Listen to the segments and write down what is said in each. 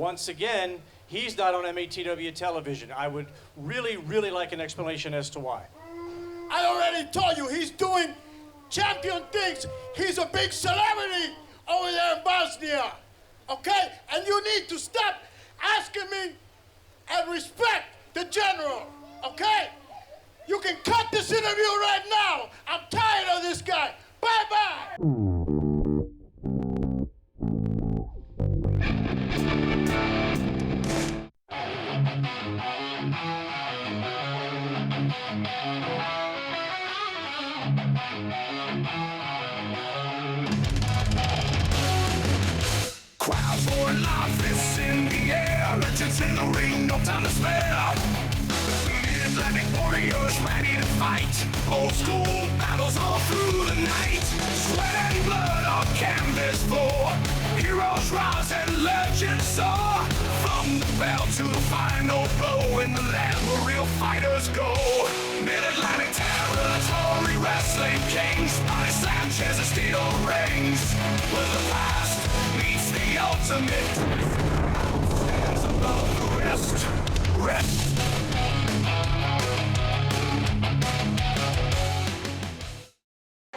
once again, he's not on MATW television. I would really, really like an explanation as to why. I already told you, he's doing champion things. He's a big celebrity over there in Bosnia, okay? And you need to stop asking me and respect the general, okay? You can cut this interview right now. I'm tired of this guy. Bye-bye. Crowds roaring live, fists in the air, legends in the ring, no time to spare. Mid-Atlantic warriors ready to fight, old school battles all through the night. Sweat and blood on canvas floor, heroes rise and legends soar. From the bell to the final blow, in the land where real fighters go. Mid-Atlantic territory wrestling kings, Bobby Sanchez's steel rings. Where the past meets the ultimate, stands above the rest.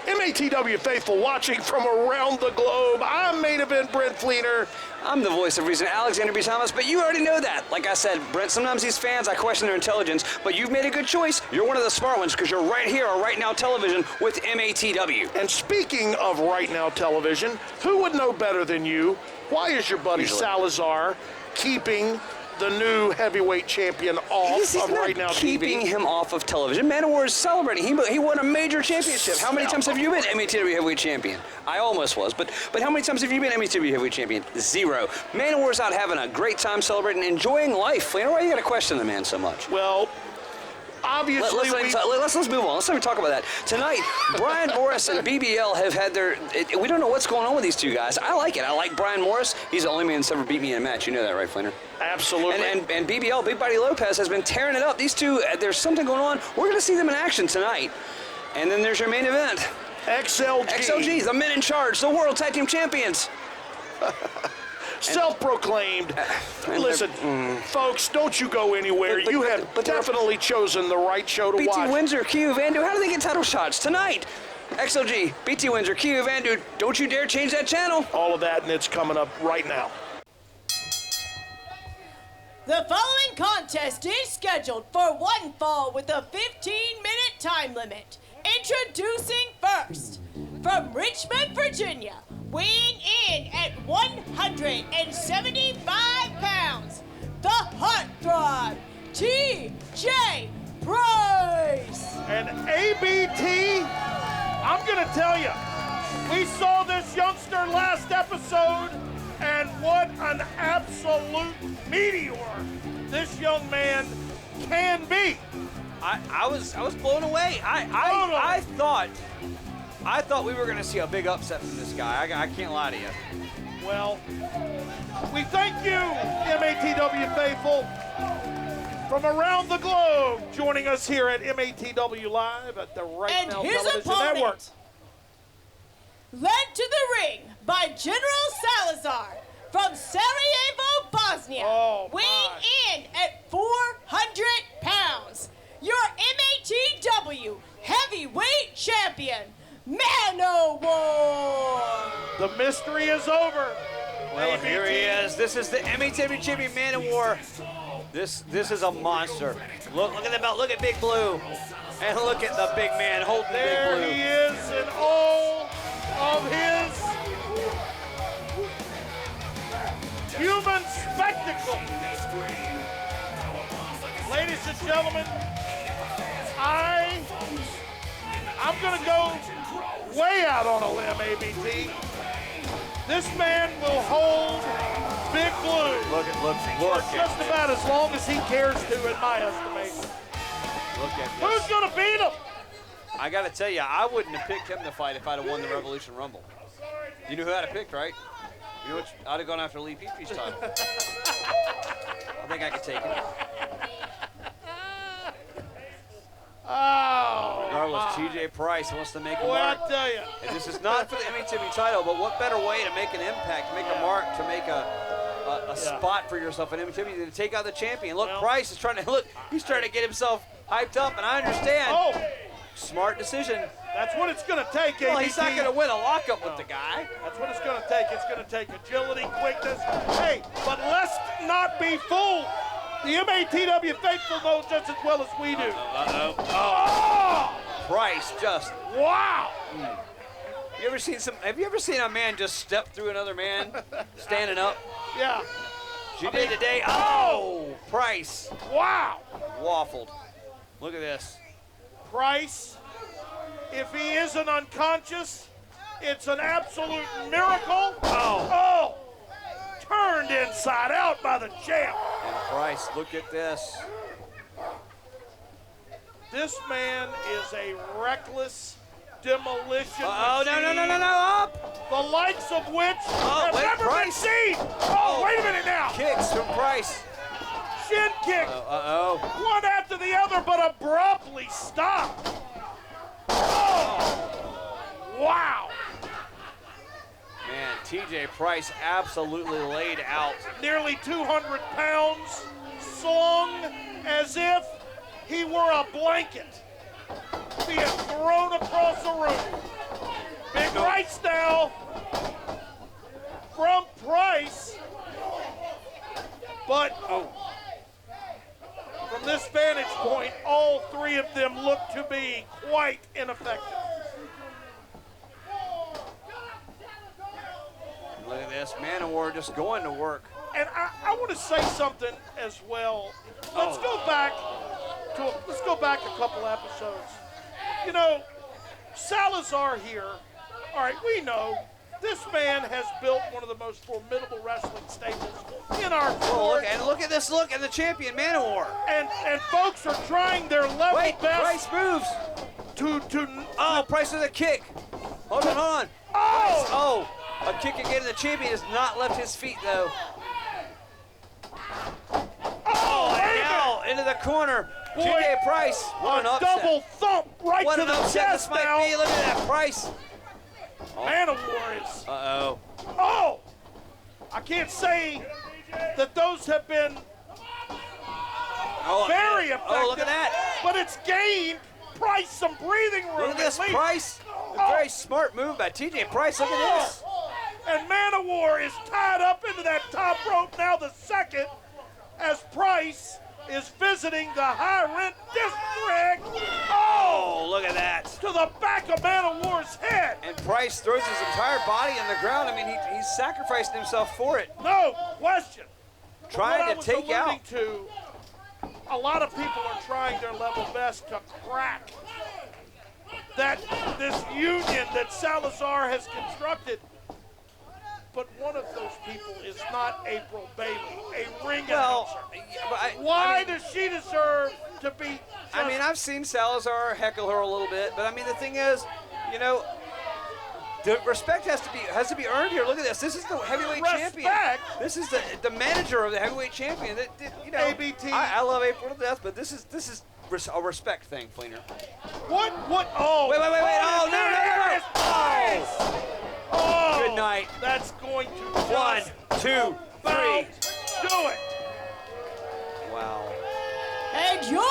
MATW faithful watching from around the globe. I'm main event Brent Fleener. I'm the voice of reason, Alexander B. Thomas, but you already know that. Like I said, Brent, sometimes these fans, I question their intelligence, but you've made a good choice. You're one of the smart ones because you're right here on Right Now Television with MATW. And speaking of Right Now Television, who would know better than you? Why is your buddy Salazar keeping the new heavyweight champion off of Right Now keeping TV? him off of television. MATW is celebrating. He won a major championship. How many times have you been MATW heavyweight champion? I almost was, but how many times have you been MATW heavyweight champion? 0. MATW's out having a great time celebrating, enjoying life. Fleener, why you got to question the man so much? Well, obviously, let's move on. Let's not even talk about that. Tonight, Brian Morris and BBL have had their... we don't know what's going on with these two guys. I like it. I like Brian Morris. He's the only man that's ever beat me in a match. You know that, right, Fleener? Absolutely. And BBL, Big Buddy Lopez, has been tearing it up. These two, there's something going on. We're going to see them in action tonight. And then there's your main event. XLG, the men in charge, the World Tag Team Champions. Self-proclaimed. Listen, folks, don't you go anywhere. You have definitely chosen the right show to watch. BT Windsor, Q Vandu, how do they get title shots? Tonight, XLG, BT Windsor, Q Vandu, don't you dare change that channel. All of that, and it's coming up right now. The following contest is scheduled for one fall with a 15-minute time limit. Introducing first, from Richmond, Virginia, weighing in at 175 pounds, the heartthrob, T.J. Price. And ABT, I'm gonna tell you, we saw this youngster last episode, and what an absolute meteor this young man can be. I was blown away. I thought we were going to see a big upset from this guy. I can't lie to you. Well, we thank you, MATW faithful, from around the globe, joining us here at MATW Live at the Right Now Television Network. Led to the ring by General Salazar from Sarajevo, Bosnia, weighing in at 400 pounds. Your MATW heavyweight champion, MATW. The mystery is over. Well, here he is. This is the MATW champion, MATW. This is a monster. Look at the belt. Look at Big Blue. And look at the big man holding there Big Blue. He is in all of his human spectacle. Ladies and gentlemen, I'm gonna go way out on a limb, ABT. This man will hold Big Blue Look for just about as long as he cares to, in my estimation. Look at this. Who's gonna beat him? I got to tell you, I wouldn't have picked him to fight if I'd have won the Revolution Rumble. You knew who I'd have picked, right? You know what? I'd have gone after Lee Peepy's title. I think I could take it. Oh. Regardless, T.J. Price wants to make a Boy, mark. I tell you. And this is not for the MATW title, but what better way to make an impact, to make a mark, to make a a spot for yourself in MATW to take out the champion. Look, Well- Price is trying to look. He's trying to get himself hyped up, and I understand. Oh, Smart decision. that's what it's going to take, ABT. Well, he's not going to win a lockup with the guy. That's what it's going to take. It's going to take agility, quickness. Hey, but let's not be fooled. The MATW faithful know just as well as we do. Oh! Price just. Wow! Have you ever seen a man just step through another man standing up? Yeah. She did today. Oh, Price Wow! waffled. Look at this. Price, if he isn't unconscious, it's an absolute miracle. Oh! Turned inside out by the champ. And Price, look at this. This man is a reckless demolition Oh, machine. no, up. The likes of which have wait, never Price. been seen. Oh, wait a minute now. Kicks from Price. Shin kick. Uh-oh. One after the other, but abruptly stopped. Oh! Wow! Man, TJ Price absolutely laid out. Nearly 200 pounds, slung as if he were a blanket, being thrown across the room. Big rights now from Price, but from this vantage point, all three of them look to be quite ineffective. Look at this. Man of War just going to work. And I want to say something as well. Let's go back a couple episodes. You know, Salazar here. All right, we know this man has built one of the most formidable wrestling stables in our Oh, sport. look at this look at the champion, Man of War. And folks are trying their level Wait, best Price moves. to Price with a kick. Hold on. oh! A kick again, and the champion has not left his feet, though. Oh, And now into the corner. Boy, TJ Price. What an a upset. double thump right What to an the upset chest this now. might be. Look at that, Price. Man of War is. Uh-oh. Oh! I can't say that those have been Oh, very effective. Oh, look at that. But it's gained Price some breathing room. Look at this, at least. Price. A very smart move by TJ Price. Look at this. And Man of War is tied up into that top rope now, the second, as Price is visiting the high rent district. Oh, look at that. To the back of Man of War's head. And Price throws his entire body on the ground. I mean, he's sacrificed himself for it. No question. Trying What I to was take out. alluding to, a lot of people are trying their level best to crack this union that Salazar has constructed. But one of those people is not April Bailey, a ring announcer. Why does she deserve to be? I mean, I've seen Salazar heckle her a little bit, but I mean, the thing is, you know, the respect has to be earned here. Look at this. This is the heavyweight champion. This is the manager of the heavyweight champion. You know, ABT. I love April to death, but this is a respect thing, Fleener. What? Oh. Wait. Oh, no. Oh. Oh. Good night. That's going to 1, 2, 3. Do it. Wow. And your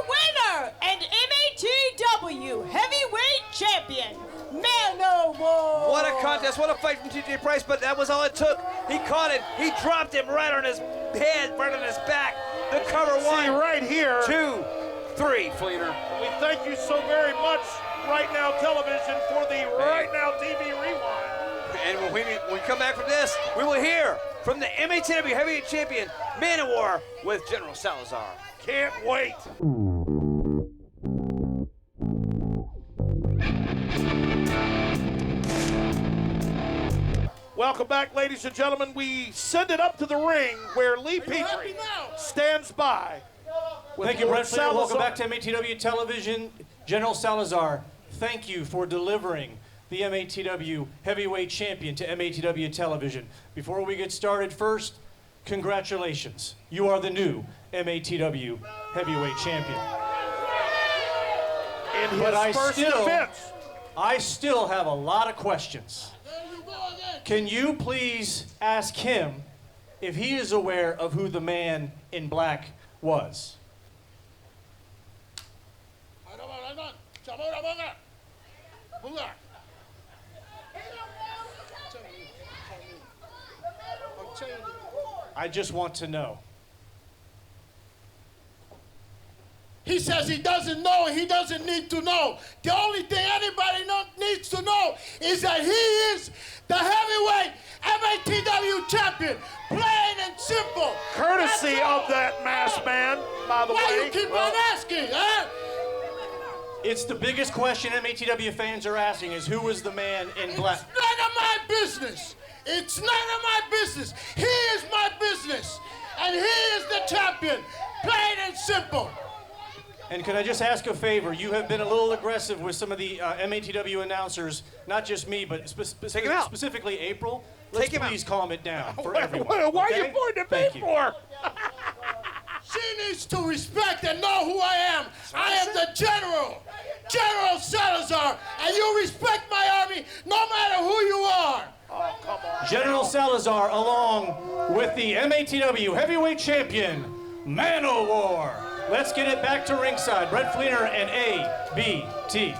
winner and MATW heavyweight champion, Man of War. What a contest, what a fight from TJ Price, but that was all it took. He caught it, he dropped him right on his head, right on his back. The cover See, 1, right here. 2, 3, Fleener. We thank you so very much, Right Now Television, for the Right Now TV rewind. And when we come back from this, we will hear from the MATW heavyweight champion, Man of War, with General Salazar. Can't wait. Welcome back, ladies and gentlemen. We send it up to the ring where Lee Petrie stands by. Thank you, Brent Fleer. Welcome Salazar. back to MATW Television. General Salazar, thank you for delivering the MATW heavyweight champion to MATW Television. Before we get started, first, congratulations. You are the new MATW heavyweight champion. In his But first defense. I still have a lot of questions. Can you please ask him if he is aware of who the man in black was. I just want to know. He says he doesn't know and he doesn't need to know. The only thing anybody needs to know is that he is the heavyweight MATW champion. Plain and simple. Courtesy of that masked man, by the way. Why you keep on asking, huh? It's the biggest question MATW fans are asking is who was the man in black? It's none of my business. It's none of my business. He is my business. And he is the champion. Plain and simple. And could I just ask a favor? You have been a little aggressive with some of the MATW announcers, not just me, but Take him out. specifically April. Let's Take him please calm it down for everyone. Why are okay? you pointing at Thank me you. for? She needs to respect and know who I am. I am the General Salazar, and you respect my army no matter who you are. Oh, come on. General Salazar, along with the MATW heavyweight champion, Man-O-War. Let's get it back to ringside. Brett Fleener and ABT.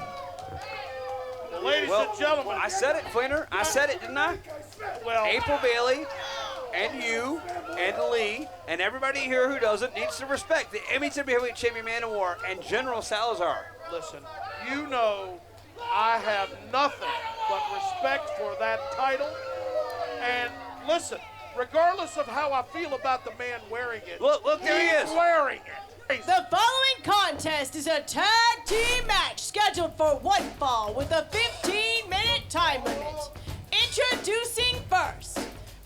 Ladies and gentlemen. I said it, Fleener. I said it, didn't I? Well, April Bailey and you and Lee and everybody here who doesn't needs to respect the MATW heavyweight champion Man-O-War and General Salazar. listen, you know I have nothing but respect for that title. And listen, regardless of how I feel about the man wearing it, Look, there he is. he's wearing it. The following contest is a tag team match scheduled for one fall with a 15-minute time limit. Introducing first,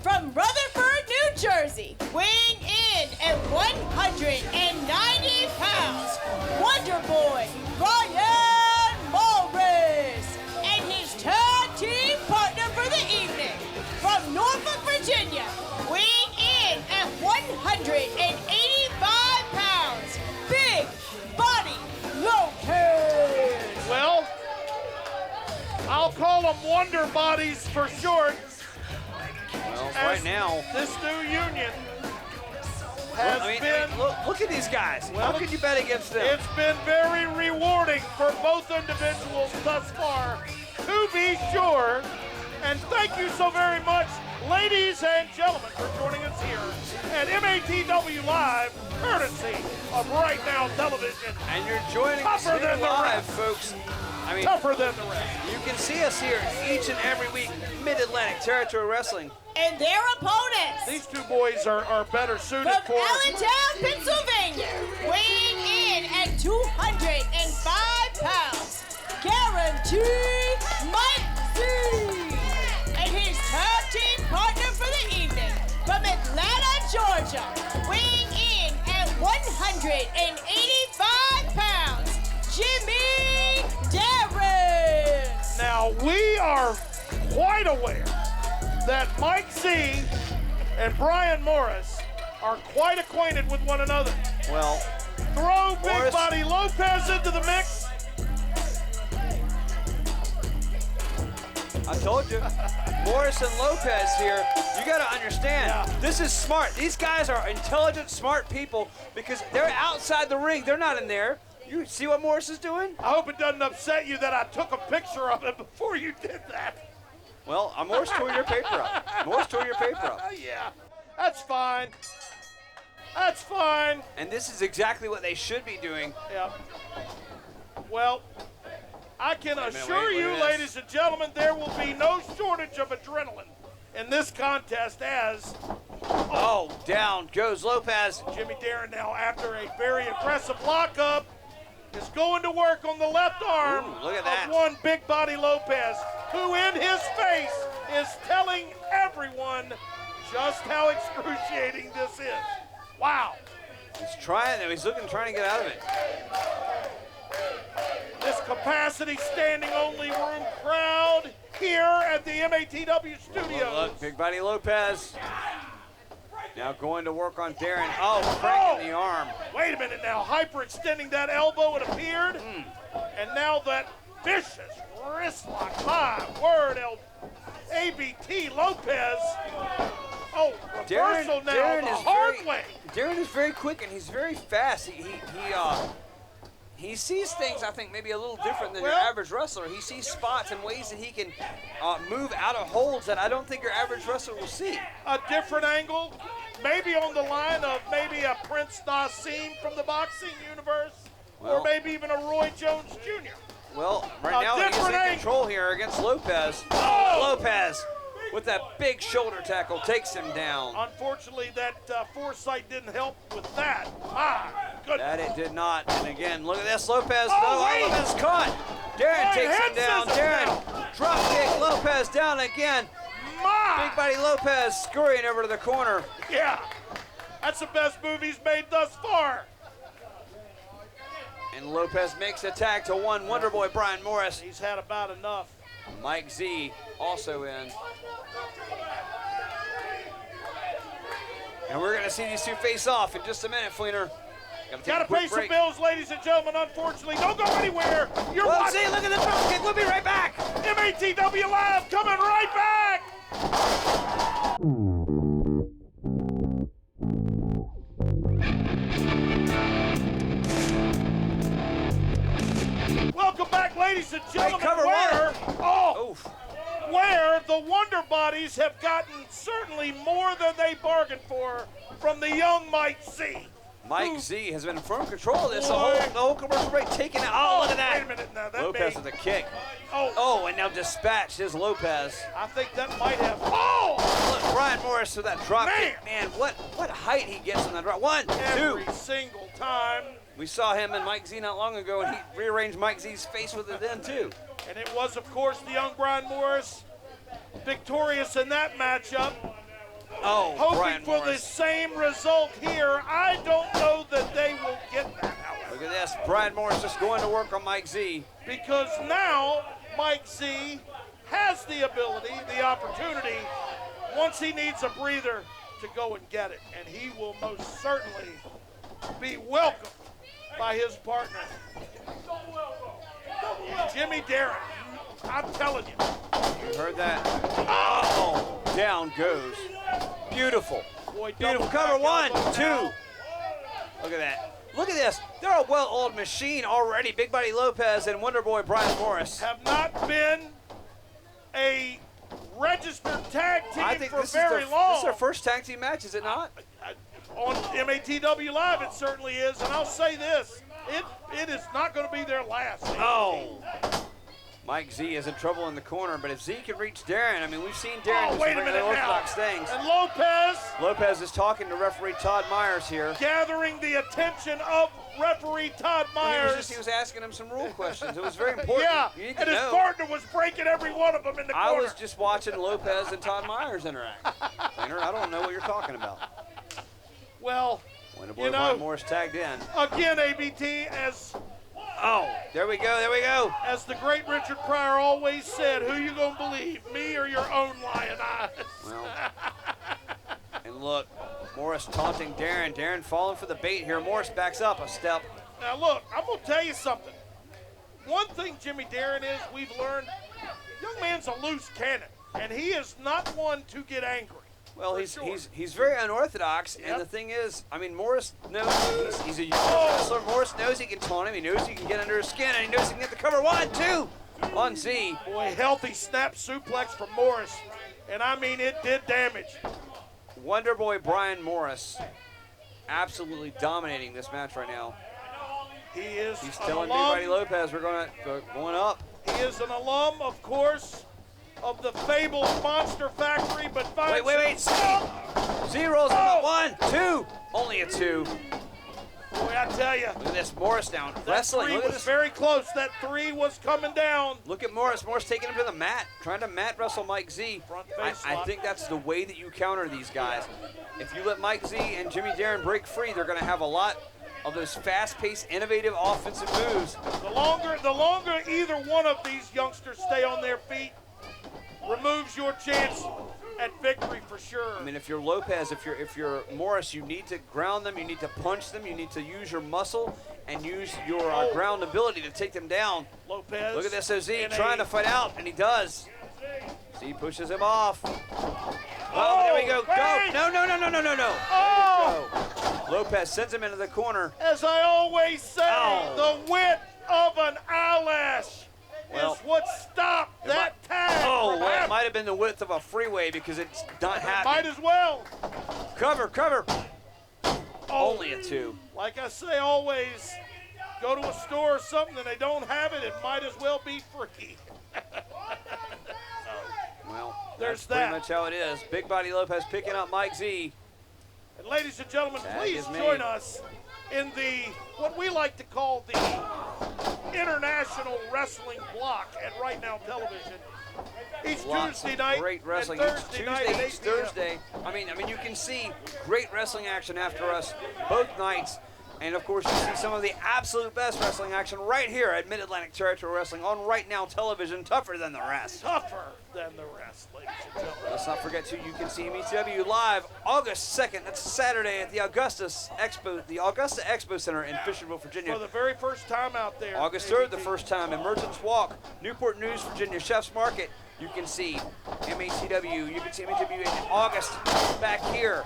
from Rutherford, New Jersey, weighing in at 190 pounds, Wonder Boy Brian Morris, and his tag team partner for the evening, from Norfolk, Virginia, weighing in at 185 pounds, Big Body Lopez. Well, I'll call them Wonder Bodies for short. Well, as right now, this new union has been. look at these guys. How can you bet against them? It's been very rewarding for both individuals thus far, to be sure. And thank you so very much, ladies and gentlemen, for joining us here at MATW Live, courtesy of Right Now Television. And you're joining us Tougher here than the live, rest. folks. I mean, Tougher than the rest. you can see us here each and every week, Mid-Atlantic Territory Wrestling. And their opponents, These two boys are better suited from for. Allentown, Pennsylvania, weighing in at 205 pounds, Guaranteed Mike Z. And his tag team partner for the evening, from Atlanta, Georgia, weighing in at 185 pounds, Jimmy Darren. Now, we are quite aware that Mike Z and Brian Morris are quite acquainted with one another. Well, Throw Big Morris- Body Lopez into the mix. I told you. Morris and Lopez here, you got to understand, this is smart. These guys are intelligent, smart people because they're outside the ring. They're not in there. You see what Morris is doing? I hope it doesn't upset you that I took a picture of it before you did that. Well, Morris tore your paper up. Morris tore your paper up. Yeah, that's fine. That's fine. And this is exactly what they should be doing. Yeah. Well, I can assure wait, you, look at this. ladies and gentlemen, there will be no shortage of adrenaline in this contest as Oh, down goes Lopez. Jimmy Darren now, after a very aggressive lockup, is going to work on the left arm Ooh, look at that. of one Big Body Lopez, who in his face is telling everyone just how excruciating this is. Wow. He's trying to get out of it. This capacity standing only room crowd here at the MATW studios. Look, Big Body Lopez. Now going to work on Darren. Oh, cranking the arm. Wait a minute now. Hyperextending that elbow, it appeared. And now that vicious wrist lock. My word, ABT Lopez. Oh, reversal now the hard way. Darren is very quick and he's very fast. He sees things, I think, maybe a little different than your average wrestler. He sees spots and ways that he can move out of holds that I don't think your average wrestler will see. A different angle, maybe on the line of maybe a Prince Nassim from the boxing universe, or maybe even a Roy Jones Jr. Well, right now he's in control here against Lopez. Oh! Lopez with that big shoulder tackle takes him down. Unfortunately, that foresight didn't help with that. Ah, good. That it did not. And again, look at this, Lopez. Lopez caught. Darren takes him down. Darren drop kick Lopez down again. Big body Lopez scurrying over to the corner. Yeah, that's the best move he's made thus far. And Lopez makes a tag to one Wonderboy Brian Morris. He's had about enough. Mike Z also in. And we're going to see these two face off in just a minute, Fleener. Got to pay some bills, ladies and gentlemen. Unfortunately, don't go anywhere. You're watching. See, look at the drop kick. We'll be right back. MATW Live coming right back. Welcome back, ladies and gentlemen. Where the Wonder Bodies have gotten certainly more than they bargained for from the young Mike Z. Mike Z has been in firm control of this. The whole commercial break taken out. Oh, look at that. Wait a minute now. That Lopez with a kick. Oh, and now dispatched his Lopez. I think that might have. Look, Brian Morris with that drop kick. Man, what height he gets on that drop. One, every two. Single time. We saw him and Mike Z not long ago, and he rearranged Mike Z's face with it then, too. And it was, of course, the young Brian Morris victorious in that matchup. Hoping for the same result here. I don't know that they will get that, however. Look at this. Brian Morris just going to work on Mike Z. Because now Mike Z has the ability, the opportunity, once he needs a breather, to go and get it. And he will most certainly be welcomed by his partner, Jimmy Darren. I'm telling you. You heard that? Oh, down goes. Beautiful. Boy, beautiful cover. One, two. Look at that. Look at this. They're a well-oiled machine already. Big Body Lopez and Wonderboy Brian Morris have not been a registered tag team for very long. This is their first tag team match, is it not? On MATW Live, it certainly is. And I'll say this, it is not going to be their last. Mike Z is in trouble in the corner, but if Z can reach Darren, I mean, we've seen Darren do some really orthodox things. And Lopez is talking to referee Todd Myers here. Gathering the attention of referee Todd Myers. He was asking him some rule questions. It was very important. Yeah, and his partner was breaking every one of them in the corner. I was just watching Lopez and Todd Myers interact. I don't know what you're talking about. Well, Wonderboy Brian Morris tagged in. Again, ABT, as... there we go. As the great Richard Pryor always said, who you gonna believe, me or your own lion eyes? Well, and look, Morris taunting Darren. Darren falling for the bait here. Morris backs up a step. Now look, I'm gonna tell you something. One thing Jimmy Darren is, we've learned, young man's a loose cannon, and he is not one to get angry. Well, he's very unorthodox, and the thing is, I mean, Morris knows he's a young wrestler. Morris knows he can taunt him. He knows he can get under his skin, and he knows he can get the cover. 1, 2 on Z. Boy, healthy snap suplex from Morris, and I mean it did damage. Wonderboy Brian Morris, absolutely dominating this match right now. He's telling Big Body Lopez we're going up. He is an alum, of course, of the fabled Monster Factory, but finds wait. Z rolls him. 1, 2. Only a 2. Boy, I tell you. Look at this. Morris down. Wrestling. Look at this. Very close. That 3 was coming down. Look at Morris. Morris taking him to the mat, trying to mat wrestle Mike Z. I think that's the way that you counter these guys. If you let Mike Z and Jimmy Darren break free, they're going to have a lot of those fast-paced, innovative offensive moves. The longer either one of these youngsters stay on their removes your chance at victory for sure. I mean, if you're Lopez, if you're Morris, you need to ground them, you need to punch them, you need to use your muscle and use your ground ability to take them down. Lopez. Look at this OZ trying to fight out, and he does. Z pushes him off. Oh, there we go. Hey! Go. No. Oh! Go. Lopez sends him into the corner. As I always say, Oh. the width of an eyelash Well, is what stopped that tag. Oh, from well, it happening. might have been the width of a freeway because it's not Might happening. as well. Cover. Oh, Only a 2. like I say always, go to a store or something and they don't have it, it might as well be free. Well, There's that's pretty that. much how it is. Big Body Lopez picking up Mike Z. And ladies and gentlemen, Tag please is made. join us in the, what we like to call the International Wrestling Block at Right Now Television. Each Lots Tuesday of night great wrestling. and Thursday night at 8 Each p.m. Thursday. I mean, you can see great wrestling action after us both nights. And of course, you see some of the absolute best wrestling action right here at Mid-Atlantic Territory Wrestling on Right Now Television, tougher than the rest. Tougher than the rest, ladies and gentlemen. Let's not forget, too, you can see MATW live August 2nd. That's Saturday at the Augusta Expo Center in Fisherville, Virginia. For the very first time out there. August 3rd, the first time in Merchants Walk, Newport News, Virginia, Chef's Market. You can see MATW. You can see MATW in August back here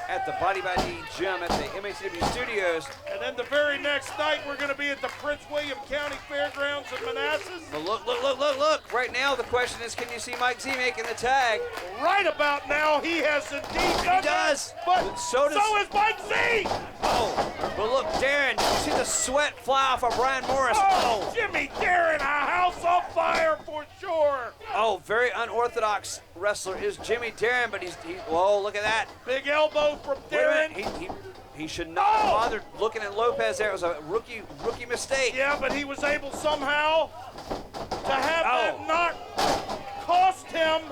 at the Body by D Gym at the MATW Studios. And then the very next night, we're going to be at the Prince William County Fairgrounds in Manassas. But look. Right now, the question is, can you see Mike Z making the tag? Right about now, he has indeed done He does. that, but So so, does- is Mike Z. Oh, but look, Darren, you see the sweat fly off of Brian Morris. Oh, Jimmy Darren, a house on fire for sure. Oh, very unorthodox wrestler is Jimmy Darren, but he's whoa, look at that. Big elbow from Wait a Darren. minute, he should not have bothered looking at Lopez there. It was a rookie mistake. Yeah, but he was able somehow to have that knock cost him.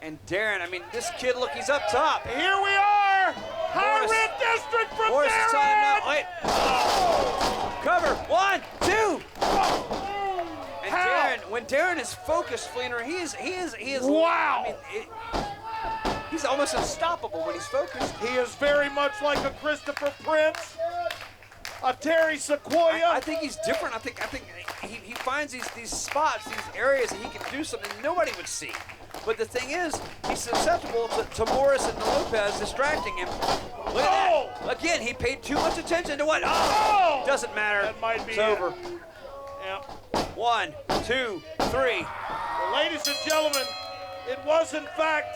And Darren, I mean, this kid, look, he's up top. Here we are. High Morris. Red District from Morris is telling him Darren. now. Wait. Cover. 1, 2. And How? Darren, when Darren is focused, Fleener, he is. Wow. I mean, he's almost unstoppable when he's focused. He is very much like a Christopher Prince, a Terry Sequoia. I think he's different. I think he finds these spots, these areas that he can do something nobody would see. But the thing is, he's susceptible to Morris and Lopez distracting him. Look at that. Again, he paid too much attention to what? Oh! Doesn't matter. That might be it's over. Yep. 1, 2, 3. Well, ladies and gentlemen, it was in fact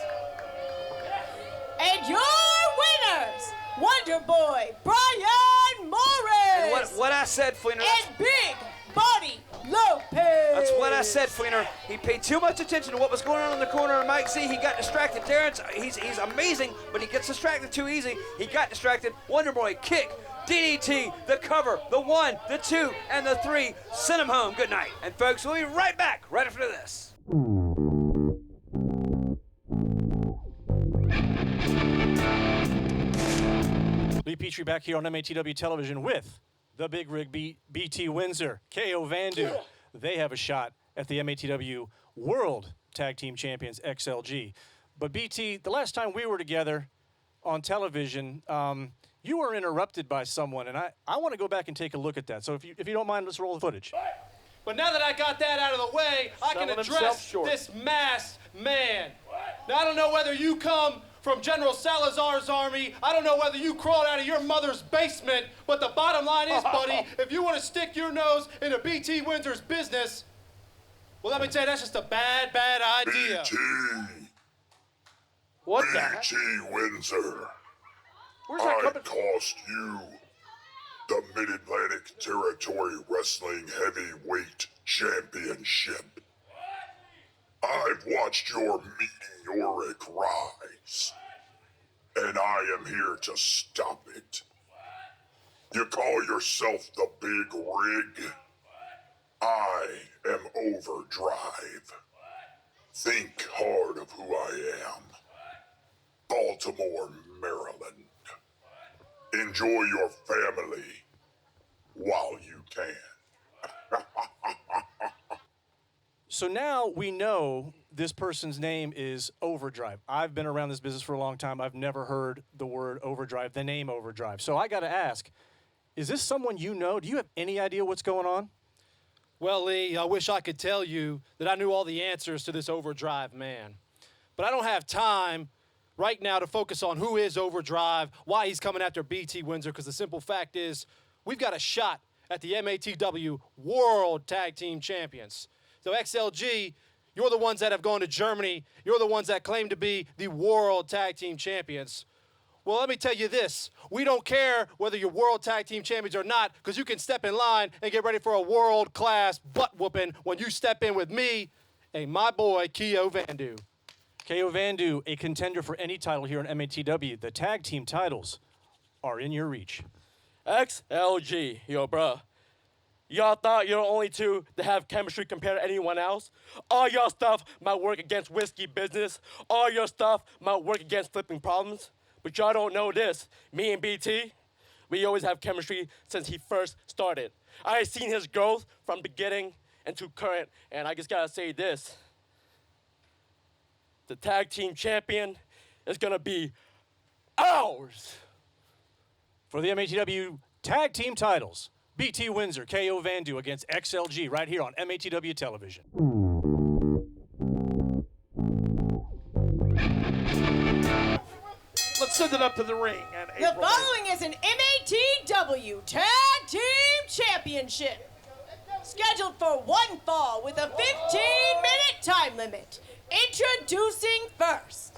And your winners, Wonder Boy Brian Morris And what I said, Fleener. and Big Body Lopez. That's what I said, Fleener. He paid too much attention to what was going on in the corner of Mike Z. He got distracted. Darren's, he's amazing, but he gets distracted too easy. He got distracted. Wonder Boy, kick, DDT, the cover, the 1, the 2, and the 3. Send him home. Good night. And folks, we'll be right back right after this. Lee Petrie back here on MATW Television with the Big Rig BT Windsor, KO Vandu. They have a shot at the MATW World Tag Team Champions XLG. But BT, the last time we were together on television, you were interrupted by someone, and I want to go back and take a look at that. So if you don't mind, let's roll the footage. But now that I got that out of the way, I can Selling himself address short. this masked man. Now, I don't know whether you come from General Salazar's army. I don't know whether you crawled out of your mother's basement. But the bottom line is, buddy, if you want to stick your nose into BT Windsor's business, well, let me tell you, that's just a bad, bad idea. BT. what the heck? BT Windsor. Where's that I coming from? cost you the Mid-Atlantic Territory Wrestling Heavyweight Championship. I've watched your meteoric rise, and I am here to stop it. You call yourself the Big Rig? I am Overdrive. Think hard of who I am. Baltimore, Maryland. Enjoy your family while you can. So now we know this person's name is Overdrive. I've been around this business for a long time. I've never heard the word Overdrive, the name Overdrive. So I got to ask, is this someone you know? Do you have any idea what's going on? Well, Lee, I wish I could tell you that I knew all the answers to this Overdrive man. But I don't have time right now to focus on who is Overdrive, why he's coming after BT Windsor, because the simple fact is we've got a shot at the MATW World Tag Team Champions. So XLG, you're the ones that have gone to Germany. You're the ones that claim to be the World Tag Team Champions. Well, let me tell you this. We don't care whether you're World Tag Team Champions or not, because you can step in line and get ready for a world-class butt-whooping when you step in with me and my boy, Keo Vandu. Keo Vandu, a contender for any title here in MATW. The tag team titles are in your reach. XLG, yo, bruh. Y'all thought you're the only two that have chemistry compared to anyone else? All your stuff might work against whiskey business. All your stuff might work against flipping problems. But y'all don't know this. Me and BT, we always have chemistry since he first started. I have seen his growth from beginning and to current, and I just gotta say this. The tag team champion is gonna be ours. For the MATW tag team titles, BT Windsor, Keo Vandu against XLG right here on MATW television. Let's send it up to the ring. And The following is an MATW Tag Team Championship. Scheduled for one fall with a 15-minute time limit. Introducing first.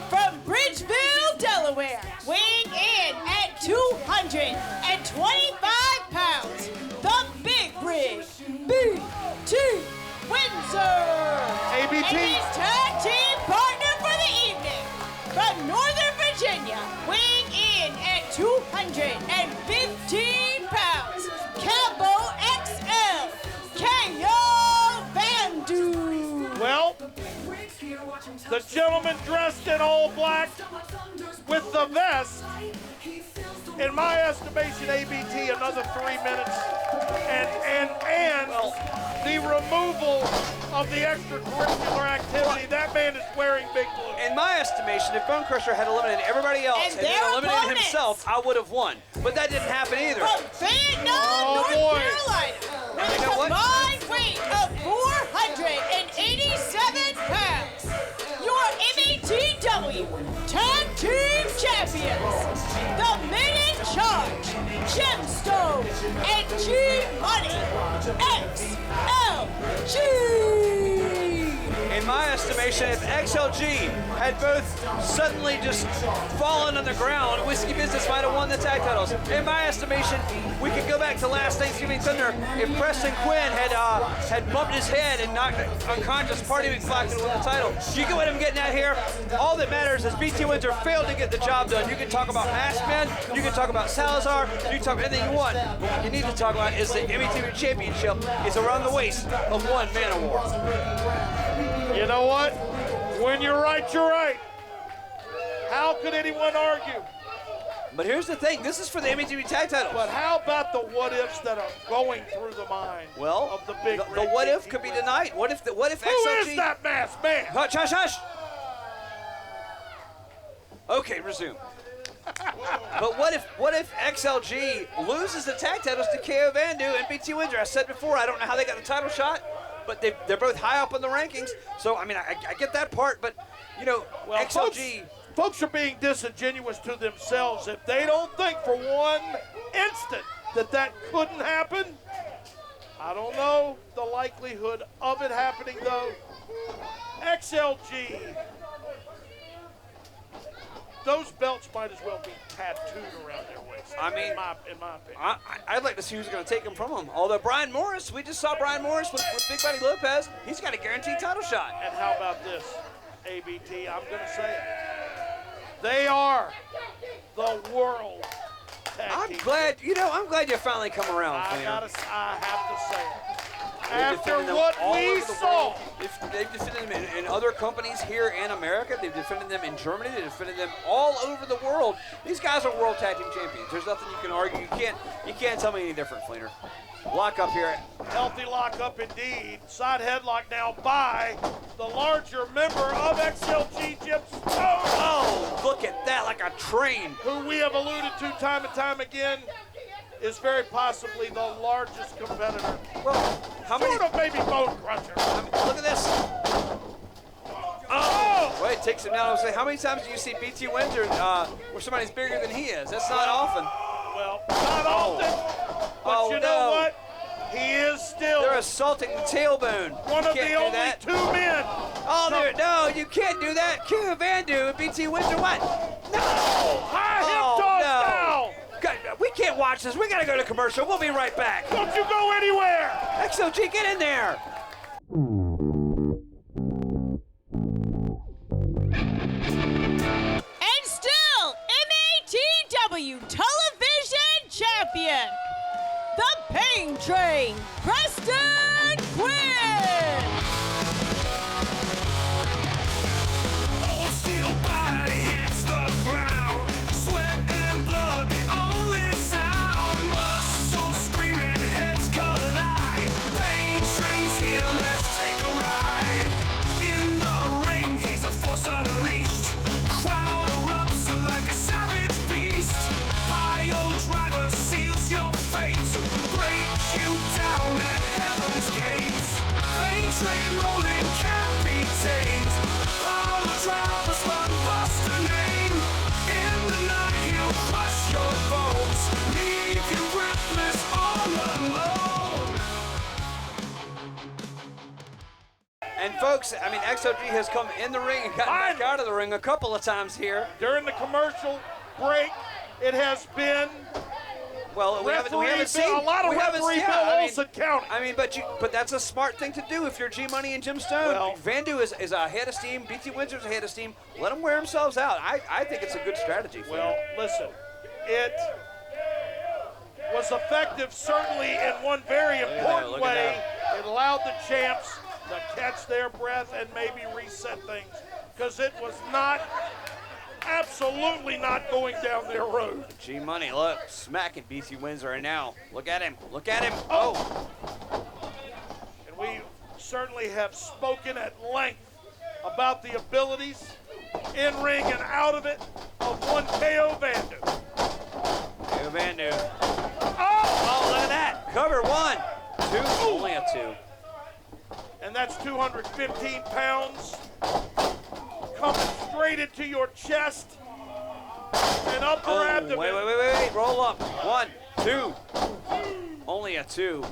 From Bridgeville, Delaware, weighing in at 225 pounds, the Big Rig, BT Windsor. ABT. And his tag team partner for the evening, from Northern Virginia, weighing in at 215 pounds, Cambo XL, Keo Vandu. Well, the gentleman dressed in all black with the vest, in my estimation, ABT, another 3 minutes, and the removal of the extracurricular activity. That man is wearing big blue. In my estimation, if Bone Crusher had eliminated everybody else And and then their eliminated opponents. himself, I would have won. But that didn't happen either. From Vietnam, North boy. Carolina, with You a know what? combined weight of 487 pounds, your MATW Tag Team Champions, the men in charge, Gemstone and G-Money, XLG. In my estimation, if XLG had both suddenly just fallen on the ground, Whiskey Business might have won the tag titles. In my estimation, we could go back to last Thanksgiving Thunder. If Preston Quinn had bumped his head and knocked unconscious, Party Week Flock would win the title. You get what I'm getting at here? All that matters is BT Windsor failed to get the job done. You can talk about Masked Men, you can talk about Salazar, you can talk about anything you want. But what you need to talk about is the MATW Championship is around the waist of one Man of War. You know what? When you're right, you're right. How could anyone argue? But here's the thing, this is for the MATW tag titles. But how about the what-ifs that are going through the mind of the big the rig what if BT? could be tonight. What if Who XLG... is that masked man? Hush, hush, hush! Okay, resume. But what if XLG loses the tag titles to Keo Vandu and BT Windsor? I said before, I don't know how they got the title shot, but they're both high up in the rankings. So, I mean, I get that part, but, you know, Well, XLG... Folks are being disingenuous to themselves if they don't think for one instant that couldn't happen. I don't know the likelihood of it happening, though. XLG, those belts might as well be tattooed around their waist. I mean, in my opinion. I'd like to see who's going to take him from him. Although Brian Morris, we just saw Brian Morris with Big Buddy Lopez. He's got a guaranteed title shot. And how about this, ABT? I'm going to say it. They are the world tag I'm team. glad you finally come around, I Flair. have to say it. They've After defended them what all we over the saw, world. They've defended them in other companies here in America. They've defended them in Germany. They've defended them all over the world. These guys are world tag team champions. There's nothing you can argue. You can't tell me any different, Flair. Lock up here. healthy lockup indeed. Side headlock now by the larger member of XLG, Jim Stone. Oh, look at that, like a train. Who we have alluded to time and time again is very possibly the largest competitor. Well, how many? Sort of maybe Bone Crusher. Look at this. Oh! Wait, takes him down. I was saying, how many times do you see BT Windsor where somebody's bigger than he is? That's not often. Well, not often. But you know what? He is still. They're assaulting the tailbone. One of the only 2 men. Oh, no, you can't do that. Q Vandu and BT Windsor, what? No! High hip toss now. God, we can't watch this. We got to go to commercial. We'll be right back. Don't you go anywhere. XLG, get in there. And still, MATW Television Champion, the Pain Train, Preston Quinn. Old steel body hits the ground. Sweat and blood, the only sound. Muscles screaming, heads collide. Pain train's here, let's take a ride. In the ring, he's a force unleashed. Crowd erupts like a savage beast. Pile driver seals your fate. Break you down at heaven's gates. Pain train rolling can't be tamed. All the drivers run bust a name. In the night he'll crush your bones. Leave you breathless all alone. And folks, I mean, XLG has come in the ring and gotten back out of the ring a couple of times here. During the commercial break, it has been. Well, we haven't seen a lot of referee Bill Olsen counting. I mean, but that's a smart thing to do if you're G Money and Jim Stone. Well, Vandu is ahead of steam. BT Windsor's ahead of steam. Let them wear themselves out. I think it's a good strategy. Well, listen, it was effective certainly in one very important way. It allowed the champs to catch their breath and maybe reset things, because it was not, absolutely not going down their road. G Money, look, smacking BT Windsor right now. Look at him. Look at him. Oh. And we certainly have spoken at length about the abilities, in ring and out of it, of one KO Vandu. KO Vandu. Oh, look at that. Cover 1, 2, only a 2. And that's 215 pounds coming straight into your chest and upper abdomen. Wait. Roll up. 1, 2. Only a 2.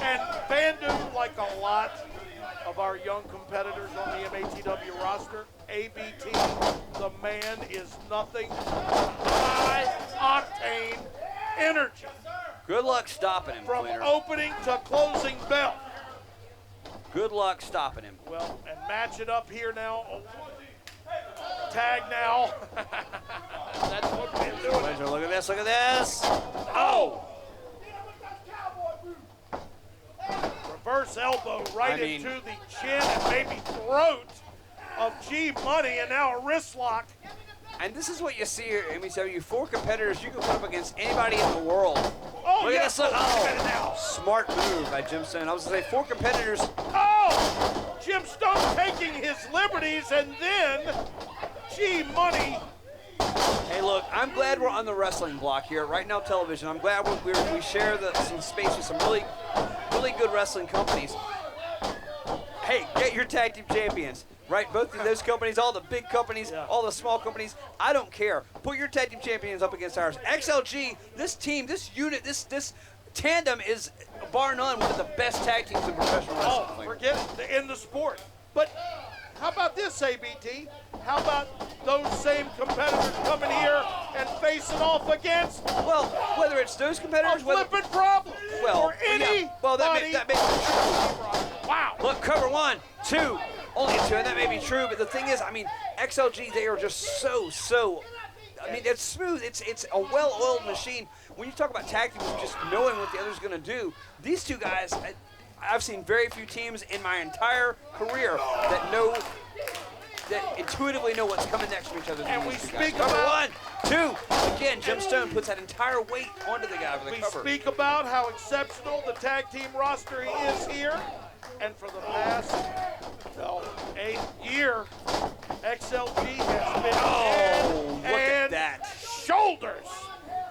And Vandu, like a lot of our young competitors on the MATW roster, ABT, the man is nothing but high-octane energy. Good luck stopping him, From Cleaner. opening to closing bell. Good luck stopping him. Well, and match it up here now. Tag now. That's what we're doing. Look at this, look at this. Oh! Reverse elbow right into the chin and maybe throat of G Money, and now a wrist lock. And this is what you see here, MATW. 4 competitors you can put up against anybody in the world. Oh, look at yes. this. Oh, smart move by Jim Stone. I was going to say 4 competitors. Oh! Jim Stone taking his liberties, and then G Money. Hey, look, I'm glad we're on the wrestling block here at Right Now Television. I'm glad we share some space with some really good wrestling companies. Hey, get your tag team champions. Right, both of those companies, all the big companies, all the small companies, I don't care. Put your tag team champions up against ours. XLG, this team, this unit, this tandem is, bar none, one of the best tag teams in professional wrestling. Oh, forget it, in the sport. But how about this, ABT? How about those same competitors coming here and facing off against? Well, whether it's those competitors, a flipping problem. Well, or any. Well, that may be true. Wow. Look, cover 1, 2. Only a 2, and that may be true, but the thing is, I mean, XLG, they are just so, I mean, it's smooth. It's a well-oiled machine. When you talk about tag teams, just knowing what the other's going to do, these 2 guys, I've seen very few teams in my entire career that intuitively know what's coming next from each other. And we speak cover about 1, 2. Again, Jim Stone puts that entire weight onto the guy for the cover. We speak about how exceptional the tag team roster is here, and for the past 8 year, XLG has been head look at and that. shoulders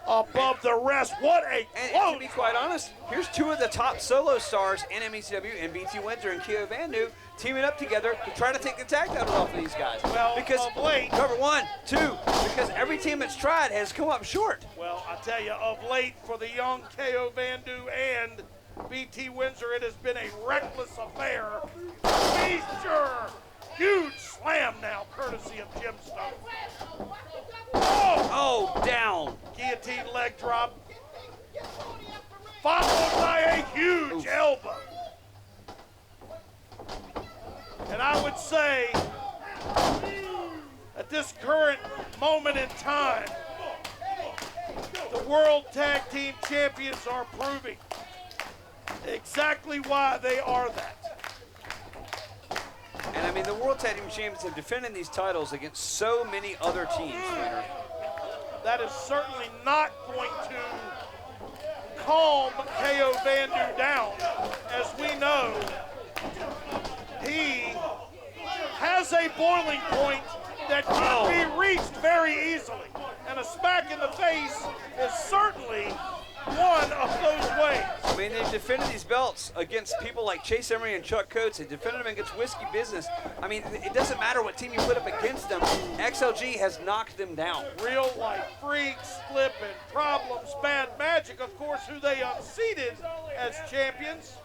above the rest. What a And close to be quite honest, here's two of the top solo stars in MATW, and BT Windsor and Keo Vandu teaming up together to try to take the tag titles off of these guys. Well, because of late, cover 1, 2, because every team that's tried has come up short. well, I tell you, of late for the young Keo Vandu and BT Windsor, it has been a reckless affair. Be sure. Huge slam now, courtesy of Jim Stone. Oh, down. Guillotine leg drop. Followed by a huge elbow. And I would say, at this current moment in time, the World Tag Team Champions are proving exactly why they are that. And I mean, the World Tag Team Champions have defended these titles against so many other teams, Leonard. That is certainly not going to calm Keo Vandu down. As we know, he has a boiling point that can be reached very easily. And a smack in the face is certainly one of those ways. I mean, they've defended these belts against people like Chase Emery and Chuck Coates. They defended them against Whiskey Business. I mean, it doesn't matter what team you put up against them. XLG has knocked them down. Real life freaks, flipping problems, bad magic, of course, who they unseated as champions.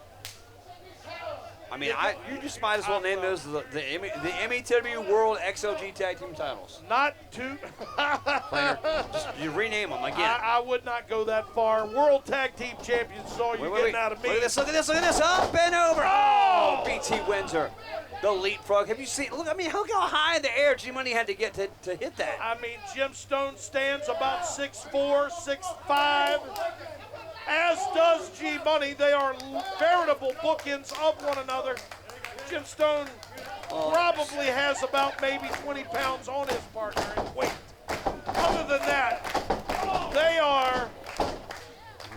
I mean, you just might as well name those the MATW World XLG Tag Team titles. Not too. Just you rename them again. I would not go that far. World Tag Team Champions saw you getting out of me. Look at this, look at this, look at this. Up and over. Oh, BT Windsor. The leapfrog. Have you seen, look, I mean, look how high in the air G-Money had to get to hit that. I mean, Jim Stone stands about 6'4", 6'5", as does G-Money. They are veritable bookends of one another. Jim Stone probably has about maybe 20 pounds on his partner in weight. Other than that, they are...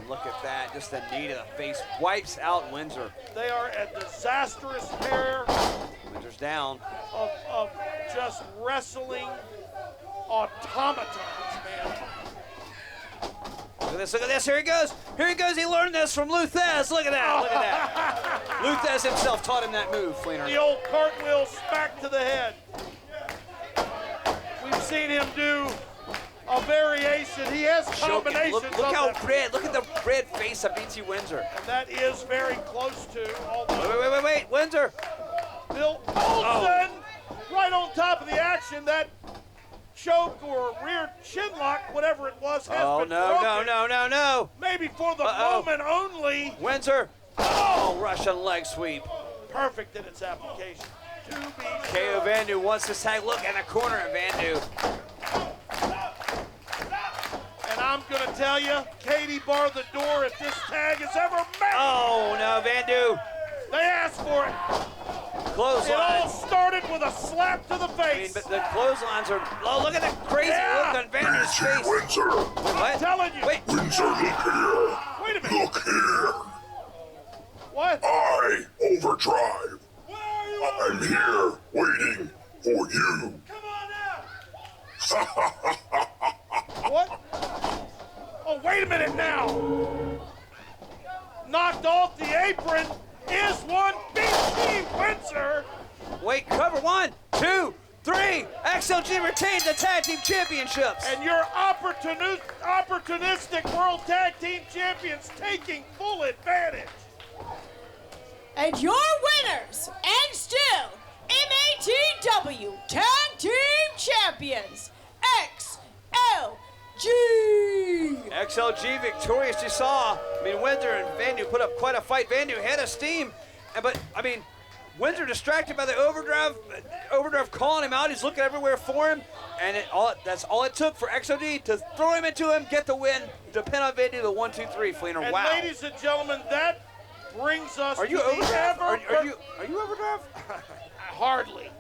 Look at that, just the knee to the face. Wipes out Windsor. They are a disastrous pair Windsor's down. of just wrestling automatons, man. Look at this, look at this. Here he goes. Here he goes. He learned this from Luthez. Look at that, look at that. Luthez himself taught him that move, Fleener. The old cartwheel smack to the head. We've seen him do a variation. He has combinations. Look how red. Look at the red face of BT Windsor. And that is very close to. Although Wait. Windsor. Bill Olsen, right on top of the action. That choke or rear chin lock, whatever it was, has been broken. No. Maybe for the moment only. Windsor. Oh, Russian leg sweep. Perfect in its application. To be Keo Vandu wants this tag. Look in the corner of Vandu. And I'm going to tell you, Katie barred the door if this tag is ever made. Oh, no, Vandu. They asked for it. Clothesline. It all started with a slap to the face. I mean, but the clotheslines are. Oh, look at the crazy look on Vandu's face. Windsor. Wait, what? I'm telling you. Wait. Windsor, look here. Wait a minute. Look here. What? I, Overdrive. I'm here waiting for you. Come on now. What? Oh, wait a minute now. Knocked off the apron is one BT Windsor. Wait, cover 1, 2, 3. XLG retains the tag team championships. And your opportunistic World Tag Team Champions taking full advantage. And your winners, and still MATW Tag Team Champions, XLG. XLG victorious, you saw. I mean, Windsor and Vandu put up quite a fight. Vandu had a steam, but I mean, Windsor distracted by the overdrive calling him out. He's looking everywhere for him, and that's all it took for XLG to throw him into him, get the win, depend on Vandu, the 1, 2, 3, Fleener. And wow. ladies and gentlemen, that brings us Are you to overdrive? the Are you overdrive? Hardly.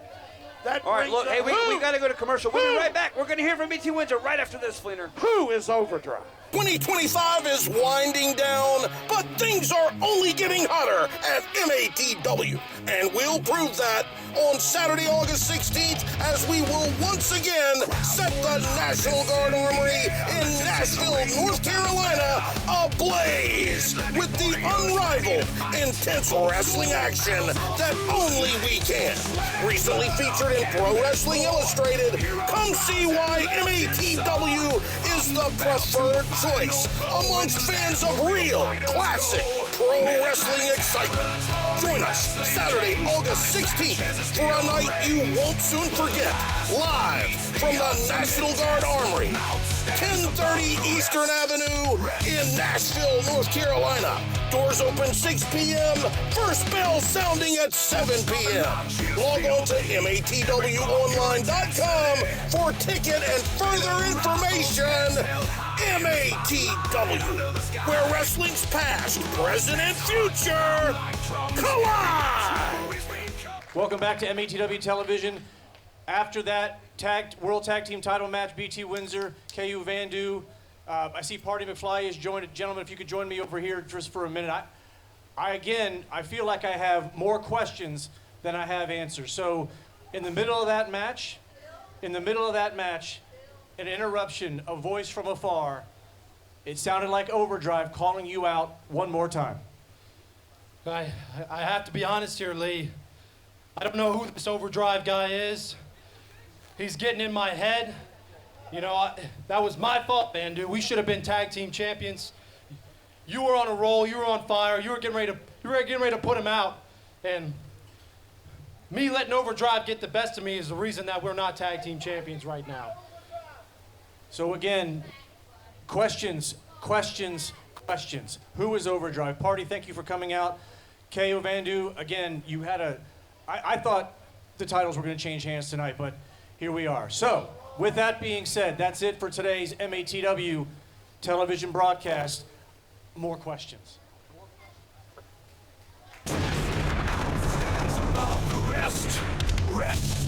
That All right, brings look, us, hey, we got to go to commercial. We'll be Who? right back. We're going to hear from BT Windsor right after this, Fleener. Who is overdrive? 2025 is winding down, but things are only getting hotter at MATW. And we'll prove that on Saturday, August 16th, as we will once again set the National Guard Armory in Nashville. Nashville, North Carolina, ablaze with the unrivaled, intense wrestling action that only we can. Recently featured in Pro Wrestling Illustrated, come see why MATW is the preferred choice amongst fans of real, classic pro wrestling excitement. Join us Saturday, August 16th for a night you won't soon forget. Live from the National Guard Armory, 1030 Eastern Avenue in Nashville, North Carolina. Doors open 6 p.m., first bell sounding at 7 p.m. Log on to MATWonline.com for ticket and further information. MATW, where wrestling's past, present, and future collide! Welcome back to MATW Television. After that World Tag Team title match, BT Windsor, KU Vandu. I see Party McFly has joined. Gentlemen, if you could join me over here just for a minute. I feel like I have more questions than I have answers. So in the middle of that match, an interruption, a voice from afar, it sounded like Overdrive calling you out one more time. I have to be honest here, Lee. I don't know who this Overdrive guy is. He's getting in my head. You know, that was my fault, man, dude. We should have been tag team champions. You were on a roll. You were on fire. You were getting ready to put him out. And me letting Overdrive get the best of me is the reason that we're not tag team champions right now. So again, questions. Who is Overdrive? Party, thank you for coming out. KO Vandu, again, you had I thought the titles were going to change hands tonight, but here we are. So, with that being said, that's it for today's MATW television broadcast. More questions. Rest.